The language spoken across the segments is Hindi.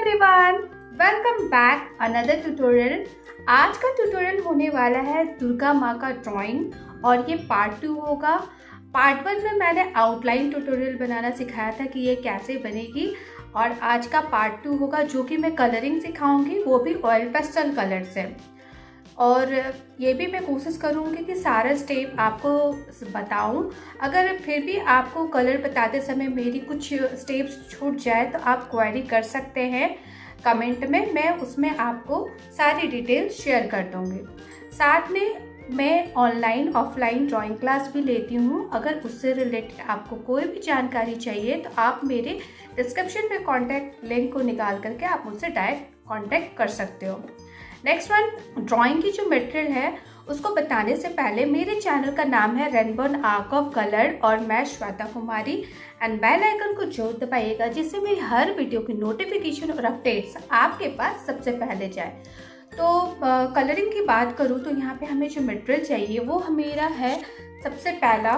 Everyone, welcome back another tutorial. आज का ट्यूटोरियल होने वाला है दुर्गा माँ का ड्राइंग और ये पार्ट 2 होगा। पार्ट 1 में मैंने आउटलाइन ट्यूटोरियल बनाना सिखाया था कि ये कैसे बनेगी, और आज का पार्ट 2 होगा जो कि मैं कलरिंग सिखाऊंगी, वो भी ऑयल पेस्टल कलर से। और ये भी मैं कोशिश करूँगी कि सारा स्टेप आपको बताऊं। अगर फिर भी आपको कलर बताते समय मेरी कुछ स्टेप्स छूट जाए तो आप क्वेरी कर सकते हैं कमेंट में, मैं उसमें आपको सारी डिटेल शेयर कर दूँगी। साथ में मैं ऑनलाइन ऑफलाइन ड्राइंग क्लास भी लेती हूँ। अगर उससे रिलेटेड आपको कोई भी जानकारी चाहिए तो आप मेरे डिस्क्रिप्शन में कॉन्टैक्ट लिंक को निकाल करके आप मुझसे डायरेक्ट कॉन्टैक्ट कर सकते हो। नेक्स्ट वन, ड्राइंग की जो मटेरियल है उसको बताने से पहले मेरे चैनल का नाम है रेनबो आर्ट ऑफ कलर और मैं श्वेता कुमारी, एंड बेल आइकन को जरूर दबाइएगा जिससे मेरी हर वीडियो की नोटिफिकेशन और अपडेट्स आपके पास सबसे पहले जाए। तो कलरिंग की बात करूँ तो यहाँ पे हमें जो मटेरियल चाहिए वो मेरा है सबसे पहला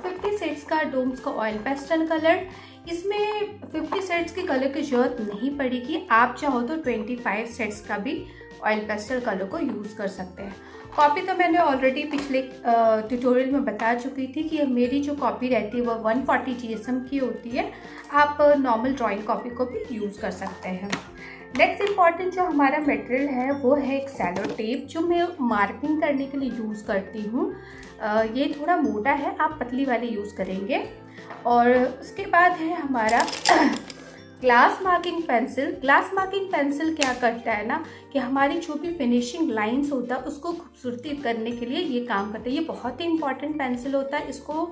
50 सेट्स का डोम्स का ऑयल पेस्टल कलर। इसमें 50 सेट्स के कलर की ज़रूरत नहीं पड़ेगी, आप चाहो तो 25 सेट्स का भी ऑयल पेस्टल कलर को यूज़ कर सकते हैं। कॉपी तो मैंने ऑलरेडी पिछले ट्यूटोरियल में बता चुकी थी कि मेरी जो कॉपी रहती है वो 140 GSM की होती है। आप नॉर्मल ड्राइंग कॉपी को भी यूज़ कर सकते हैं। नेक्स्ट इम्पॉर्टेंट जो हमारा मटेरियल है वो है एक सेलो टेप, जो मैं मार्किंग करने के लिए यूज़ करती हूँ। ये थोड़ा मोटा है, आप पतली वाली यूज़ करेंगे। और उसके बाद है हमारा glass marking pencil. Glass marking pencil क्या करता है ना कि हमारी जो भी फिनिशिंग लाइंस होता है उसको खूबसूरती करने के लिए ये काम करता है। ये बहुत ही इंपॉर्टेंट पेंसिल होता है, इसको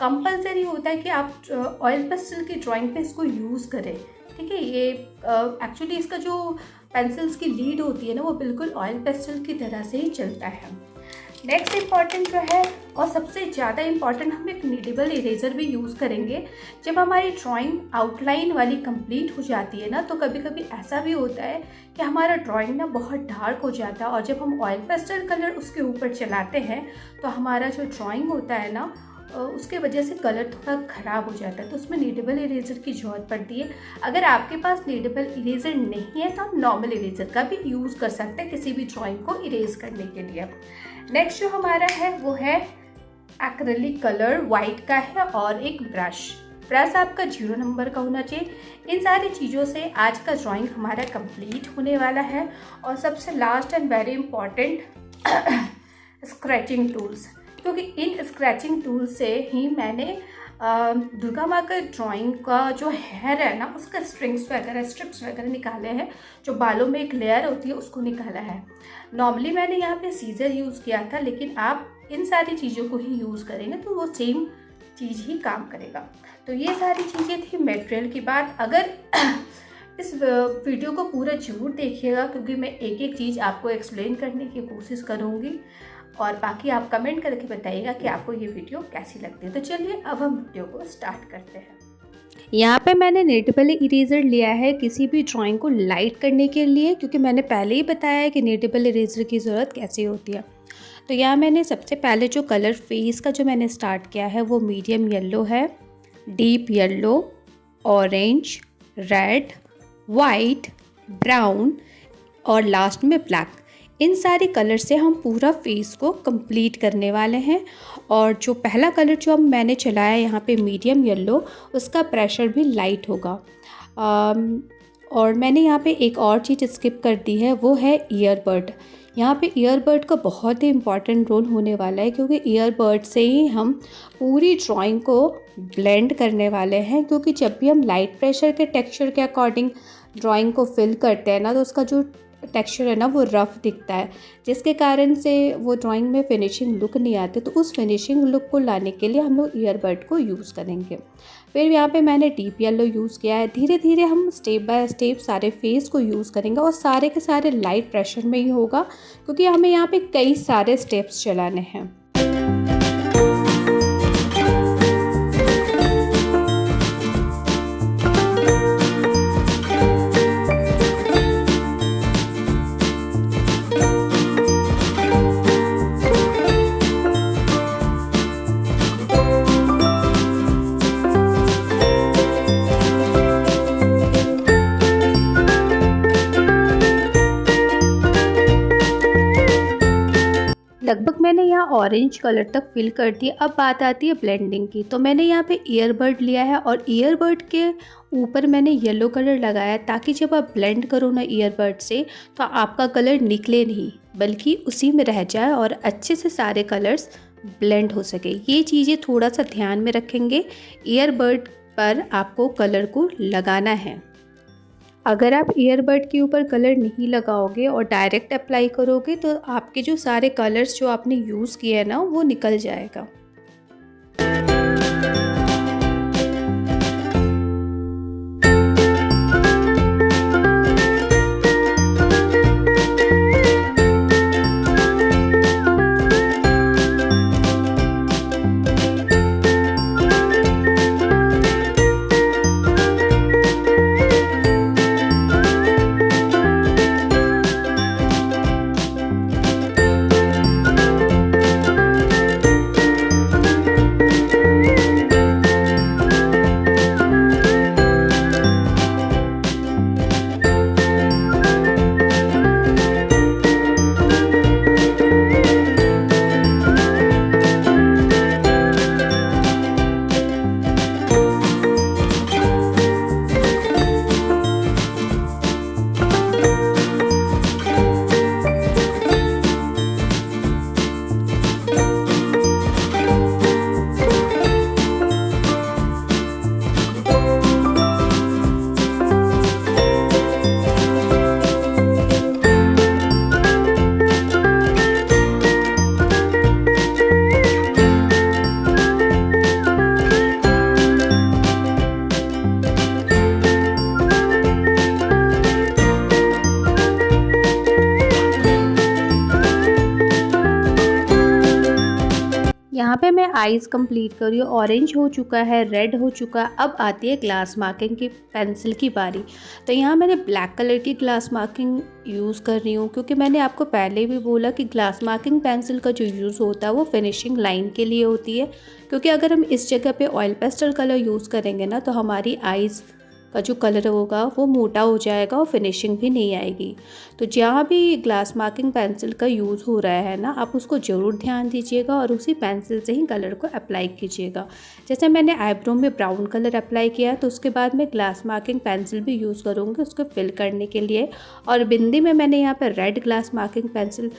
कंपलसरी होता है कि आप ऑयल पेस्टल की ड्राइंग पे इसको यूज़ करें। ठीक है, ये एक्चुअली इसका जो पेंसिल्स की लीड होती है ना वो बिल्कुल ऑयल पेस्टल की तरह से ही चलता है। नेक्स्ट इम्पॉर्टेंट जो है और सबसे ज़्यादा इम्पॉर्टेंट, हम एक नीडेबल इरेजर भी यूज़ करेंगे। जब हमारी ड्राइंग आउटलाइन वाली कंप्लीट हो जाती है ना तो कभी कभी ऐसा भी होता है कि हमारा ड्राइंग ना बहुत डार्क हो जाता है, और जब हम ऑयल पेस्टल कलर उसके ऊपर चलाते हैं तो हमारा जो ड्राइंग होता है ना उसके वजह से कलर थोड़ा ख़राब हो जाता है, तो उसमें नीडेबल इरेज़र की ज़रूरत पड़ती है। अगर आपके पास नीडेबल इरेज़र नहीं है तो आप नॉर्मल इरेज़र का भी यूज़ कर सकते हैं किसी भी ड्राइंग को इरेज करने के लिए। नेक्स्ट जो हमारा है वो है एक्रेलिक कलर, वाइट का है, और एक ब्रश आपका 0 नंबर का होना चाहिए। इन सारी चीज़ों से आज का ड्राइंग हमारा कंप्लीट होने वाला है। और सबसे last and very important, scratching tools, क्योंकि इन स्क्रैचिंग टूल से ही मैंने दुर्गा माँ का ड्राइंग का जो हेयर है ना उसका स्ट्रिप्स वगैरह निकाले हैं। जो बालों में एक लेयर होती है उसको निकाला है। नॉर्मली मैंने यहाँ पे सीजर यूज़ किया था, लेकिन आप इन सारी चीज़ों को ही यूज़ करेंगे तो वो सेम चीज़ ही काम करेगा। तो ये सारी चीज़ें थी मटेरियल की बात। अगर इस वीडियो को पूरा जरूर देखिएगा क्योंकि मैं एक एक चीज़ आपको एक्सप्लेन करने की कोशिश करूँगी, और बाकी आप कमेंट करके बताइएगा कि आपको ये वीडियो कैसी लगती है। तो चलिए अब हम वीडियो को स्टार्ट करते हैं। यहाँ पे मैंने नीडेबल इरेज़र लिया है किसी भी ड्राइंग को लाइट करने के लिए, क्योंकि मैंने पहले ही बताया है कि नीडेबल इरेज़र की ज़रूरत कैसे होती है। तो यहाँ मैंने सबसे पहले जो कलर फेस का जो मैंने स्टार्ट किया है वो मीडियम येलो है, deep yellow, orange, red, white, brown और लास्ट में ब्लैक। इन सारे कलर से हम पूरा फेस को कंप्लीट करने वाले हैं। और जो पहला कलर जो मैंने चलाया यहाँ पे मीडियम येलो, उसका प्रेशर भी लाइट होगा। और मैंने यहाँ पे एक और चीज़ स्किप कर दी है, वो है ईयरबड। यहाँ पे ईयरबड का बहुत ही इम्पॉर्टेंट रोल होने वाला है, क्योंकि ईयरबड से ही हम पूरी ड्राइंग को ब्लेंड करने वाले हैं। क्योंकि जब भी हम लाइट प्रेशर के टेक्सचर के अकॉर्डिंग ड्राइंग को फिल करते हैं ना तो उसका जो टेक्सचर है ना वो रफ़ दिखता है, जिसके कारण से वो ड्राइंग में फिनिशिंग लुक नहीं आती। तो उस फिनिशिंग लुक को लाने के लिए हम लोग ईयरबड को यूज़ करेंगे। फिर यहाँ पे मैंने डीप येलो यूज़ किया है। धीरे धीरे हम स्टेप बाय स्टेप सारे फेस को यूज़ करेंगे, और सारे के सारे लाइट प्रेशर में ही होगा क्योंकि हमें यहाँ पे कई सारे स्टेप्स चलाने हैं। मैंने यहाँ ऑरेंज कलर तक फिल कर दिया। अब बात आती है ब्लेंडिंग की। तो मैंने यहाँ पे ईयरबड लिया है और ईयरबड के ऊपर मैंने येलो कलर लगाया ताकि जब आप ब्लेंड करो ना ईयरबड से तो आपका कलर निकले नहीं बल्कि उसी में रह जाए और अच्छे से सारे कलर्स ब्लेंड हो सके। ये चीज़ें थोड़ा सा ध्यान में रखेंगे, ईयरबड पर आपको कलर को लगाना है। अगर आप ईयरबड के ऊपर कलर नहीं लगाओगे और डायरेक्ट अप्लाई करोगे तो आपके जो सारे कलर्स जो आपने यूज़ किए हैं ना वो निकल जाएगा। यहाँ पे मैं आईज़ कंप्लीट कर रही हूँ। ऑरेंज हो चुका है, रेड हो चुका है। अब आती है ग्लास मार्किंग की पेंसिल की बारी। तो यहाँ मैंने ब्लैक कलर की ग्लास मार्किंग यूज़ कर रही हूँ क्योंकि मैंने आपको पहले भी बोला कि ग्लास मार्किंग पेंसिल का जो यूज़ होता है वो फिनिशिंग लाइन के लिए होती है। क्योंकि अगर हम इस जगह पे ऑयल पेस्टल कलर यूज़ करेंगे ना तो हमारी आईज़ का जो कलर होगा वो मोटा हो जाएगा और फिनिशिंग भी नहीं आएगी। तो जहाँ भी ग्लास मार्किंग पेंसिल का यूज़ हो रहा है ना आप उसको ज़रूर ध्यान दीजिएगा और उसी पेंसिल से ही कलर को अप्लाई कीजिएगा। जैसे मैंने आईब्रो में ब्राउन कलर अप्लाई किया तो उसके बाद मैं ग्लास मार्किंग पेंसिल भी यूज़ करूँगी उसको फिल करने के लिए। और बिंदी में मैंने यहाँ पर रेड ग्लास मार्किंग पेंसिल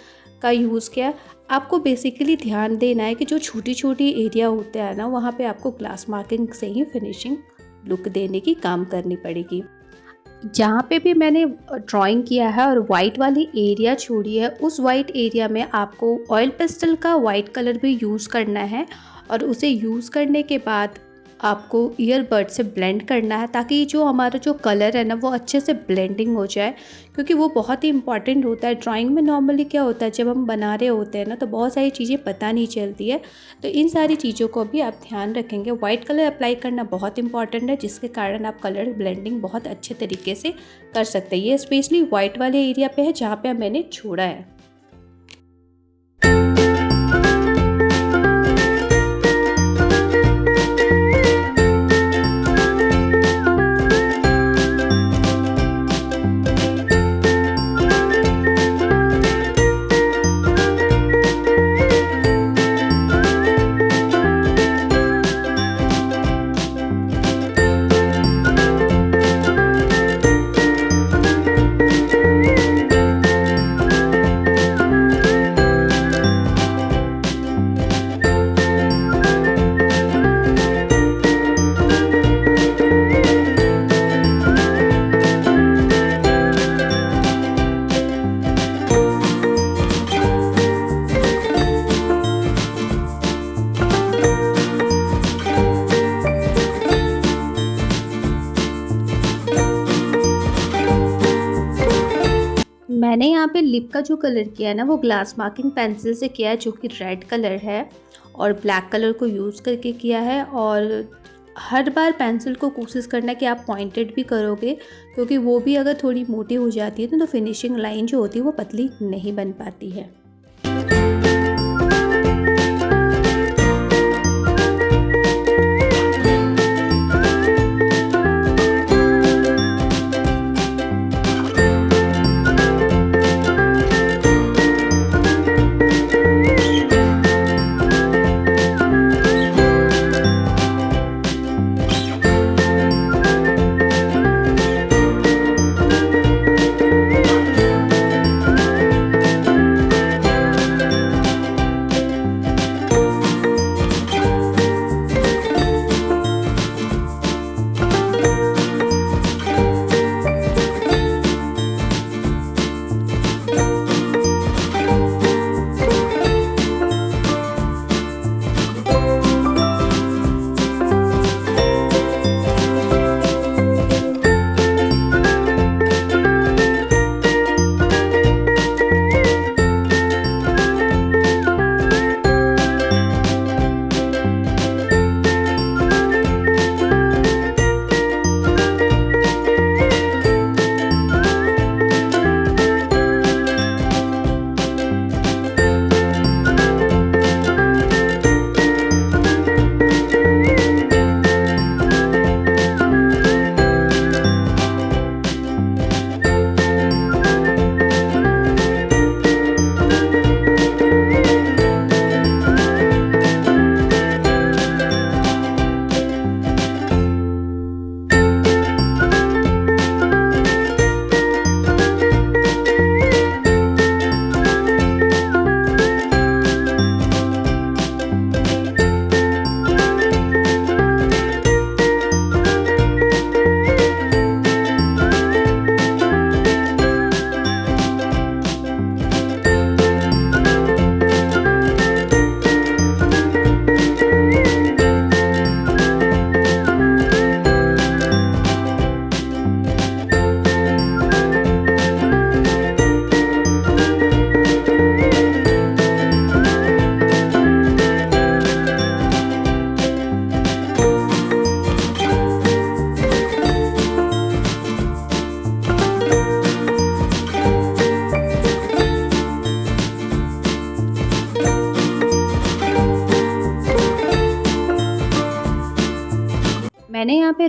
का यूज़ किया। आपको बेसिकली ध्यान देना है कि जो छोटी छोटी एरिया होते हैं ना वहाँ पे आपको ग्लास मार्किंग से ही फिनिशिंग लुक देने की काम करनी पड़ेगी। जहाँ पे भी मैंने ड्राइंग किया है और वाइट वाली एरिया छोड़ी है उस वाइट एरिया में आपको ऑयल पेस्टल का वाइट कलर भी यूज़ करना है और उसे यूज़ करने के बाद आपको ईयरबड से ब्लेंड करना है ताकि जो हमारा जो कलर है ना वो अच्छे से ब्लेंडिंग हो जाए क्योंकि वो बहुत ही इंपॉर्टेंट होता है। ड्राइंग में नॉर्मली क्या होता है जब हम बना रहे होते हैं ना तो बहुत सारी चीज़ें पता नहीं चलती है, तो इन सारी चीज़ों को भी आप ध्यान रखेंगे। वाइट कलर अप्लाई करना बहुत इंपॉर्टेंट है जिसके कारण आप कलर ब्लेंडिंग बहुत अच्छे तरीके से कर सकते हैं। ये स्पेशली वाइट वाले एरिया पे है जहाँ पे मैंने छोड़ा है। मैंने यहाँ पे लिप का जो कलर किया है ना वो ग्लास मार्किंग पेंसिल से किया है जो कि रेड कलर है और ब्लैक कलर को यूज़ करके किया है। और हर बार पेंसिल को कोशिश करना कि आप पॉइंटेड भी करोगे क्योंकि वो भी अगर थोड़ी मोटी हो जाती है तो फिनिशिंग लाइन जो होती है वो पतली नहीं बन पाती है।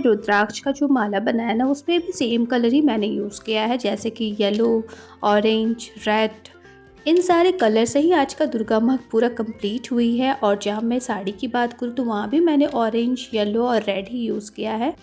रुद्राक्ष का जो माला बनाया ना, उसमें भी सेम कलर ही मैंने यूज़ किया है, जैसे कि येलो, ऑरेंज, रेड, इन सारे कलर से ही आज का दुर्गा माँ पूरा कंप्लीट हुई है। और जहाँ मैं साड़ी की बात करूँ तो वहाँ भी मैंने ऑरेंज, येलो और रेड ही यूज़ किया है।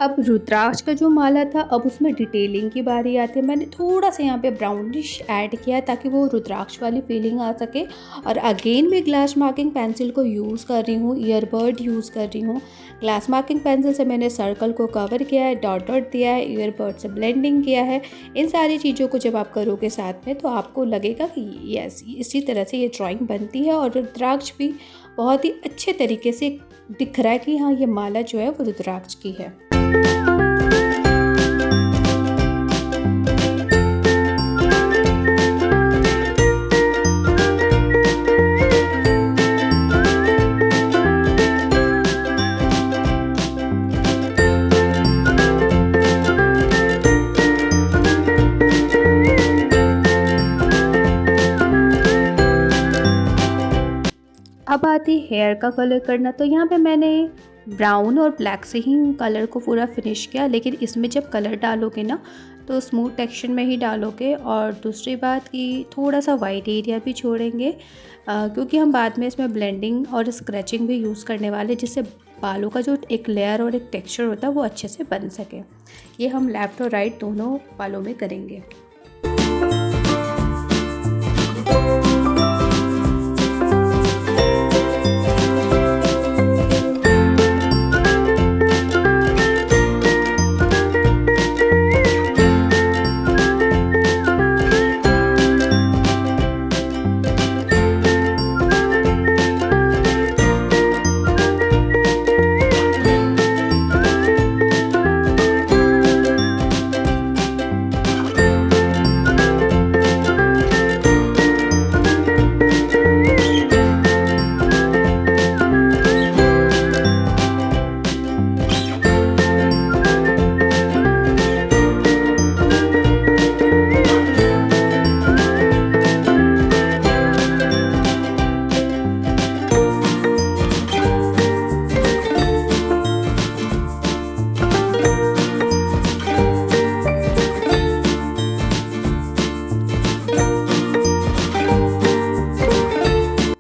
अब रुद्राक्ष का जो माला था, अब उसमें डिटेलिंग की बारी आती है। मैंने थोड़ा सा यहाँ पे ब्राउनिश ऐड किया है ताकि वो रुद्राक्ष वाली फीलिंग आ सके। और अगेन मैं ग्लास मार्किंग पेंसिल को यूज़ कर रही हूँ, ईयरबड यूज़ कर रही हूँ। ग्लास मार्किंग पेंसिल से मैंने सर्कल को कवर किया है, डॉट डॉट दिया है, ईयरबड से ब्लेंडिंग किया है। इन सारी चीज़ों को जब आप करोगे साथ में तो आपको लगेगा कि यस, इसी तरह से ये ड्राइंग बनती है। और रुद्राक्ष भी बहुत ही अच्छे तरीके से दिख रहा है कि हाँ, ये माला जो है वो रुद्राक्ष की है। अब आती हेयर का कलर करना। तो यहाँ पे मैंने ब्राउन और ब्लैक से ही कलर को पूरा फिनिश किया, लेकिन इसमें जब कलर डालोगे ना तो स्मूथ टेक्सचर में ही डालोगे। और दूसरी बात कि थोड़ा सा वाइट एरिया भी छोड़ेंगे, क्योंकि हम बाद में इसमें ब्लेंडिंग और स्क्रैचिंग भी यूज़ करने वाले, जिससे बालों का जो एक लेयर और एक टेक्सचर होता है वो अच्छे से बन सके। ये हम लेफ़्ट और राइट दोनों बालों में करेंगे।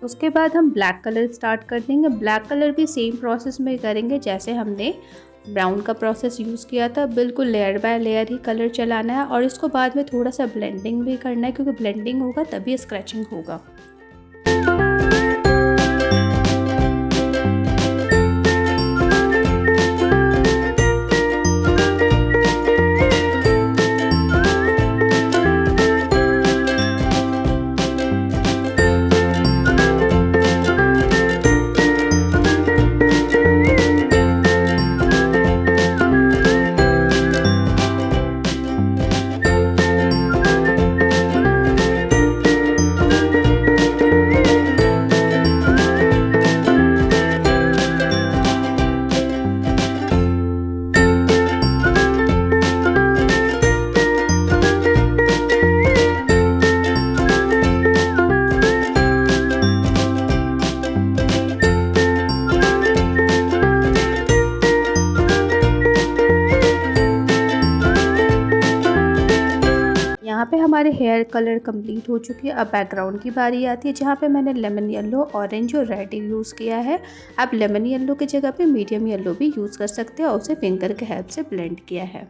उसके बाद हम ब्लैक कलर स्टार्ट कर देंगे। ब्लैक कलर भी सेम प्रोसेस में करेंगे जैसे हमने ब्राउन का प्रोसेस यूज़ किया था। बिल्कुल layer by layer he colour चलाना है और इसको बाद में थोड़ा सा ब्लेंडिंग भी करना है, क्योंकि ब्लेंडिंग होगा तभी स्क्रैचिंग होगा। यहाँ पे हमारे हेयर कलर कंप्लीट हो चुकी है। अब बैकग्राउंड की बारी आती है, जहाँ पे मैंने लेमन येलो, ऑरेंज और रेड यूज़ किया है। आप लेमन येलो की जगह पे मीडियम येलो भी यूज़ कर सकते हो और उसे फिंगर के हेल्प से ब्लेंड किया है।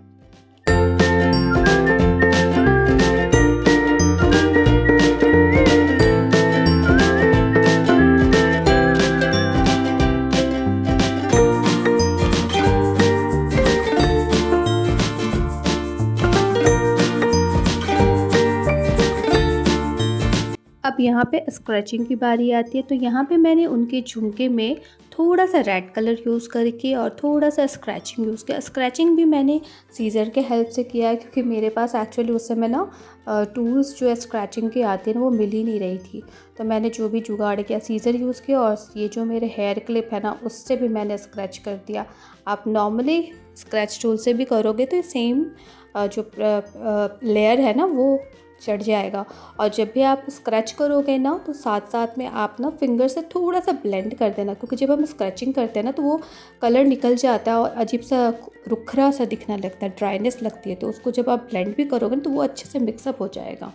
अब यहाँ पे स्क्रैचिंग की बारी आती है, तो यहाँ पे मैंने उनके झुमके में थोड़ा सा रेड कलर यूज़ करके और थोड़ा सा स्क्रैचिंग यूज़ किया। स्क्रैचिंग भी मैंने सीज़र के हेल्प से किया है, क्योंकि मेरे पास एक्चुअली उस समय ना टूल्स जो है स्क्रैचिंग के आते हैं ना, वो मिल ही नहीं रही थी। तो मैंने जो भी जुगाड़ किया, सीज़र यूज़ किया और ये जो मेरे हेयर क्लिप है ना, उससे भी मैंने स्क्रैच कर दिया। आप नॉर्मली स्क्रैच टूल से भी करोगे तो सेम जो लेयर है ना वो चढ़ जाएगा। और जब भी आप स्क्रैच करोगे ना, तो साथ साथ में आप ना फिंगर से थोड़ा सा ब्लेंड कर देना, क्योंकि जब हम स्क्रैचिंग करते हैं ना तो वो कलर निकल जाता है और अजीब सा रुखरा सा दिखने लगता है, ड्राइनेस लगती है। तो उसको जब आप ब्लेंड भी करोगे ना तो वो अच्छे से मिक्सअप हो जाएगा।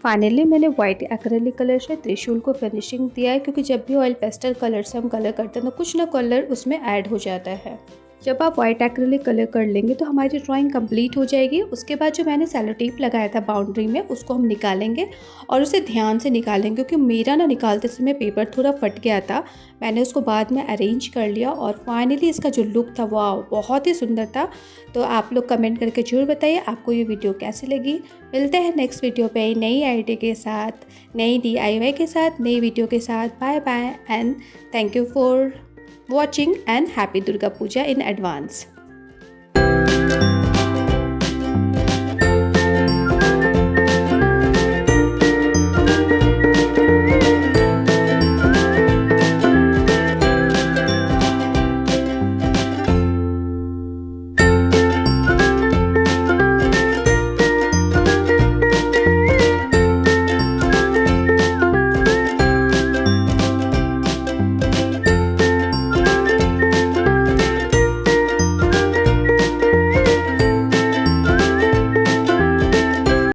फाइनली मैंने वाइट एक्रेलिक कलर से त्रिशूल को फिनिशिंग दिया है, क्योंकि जब भी ऑयल पेस्टल कलर से हम कलर करते हैं तो कुछ ना कलर उसमें ऐड हो जाता है। जब आप वाइट एक्रेलिक कलर कर लेंगे तो हमारी ड्राइंग कंप्लीट हो जाएगी। उसके बाद जो मैंने सेलो टेप लगाया था बाउंड्री में, उसको हम निकालेंगे और उसे ध्यान से निकालेंगे, क्योंकि मेरा ना निकालते समय पेपर थोड़ा फट गया था। मैंने उसको बाद में अरेंज कर लिया और फाइनली इसका जो लुक था वाह, बहुत ही सुंदर था। तो आप लोग कमेंट करके जरूर बताइए आपको ये वीडियो कैसी लगी। मिलते हैं नेक्स्ट वीडियो पे नई आइडिया के साथ, नई DIY के साथ, नई वीडियो के साथ। Bye bye and thank you for watching and happy Durga Puja in advance.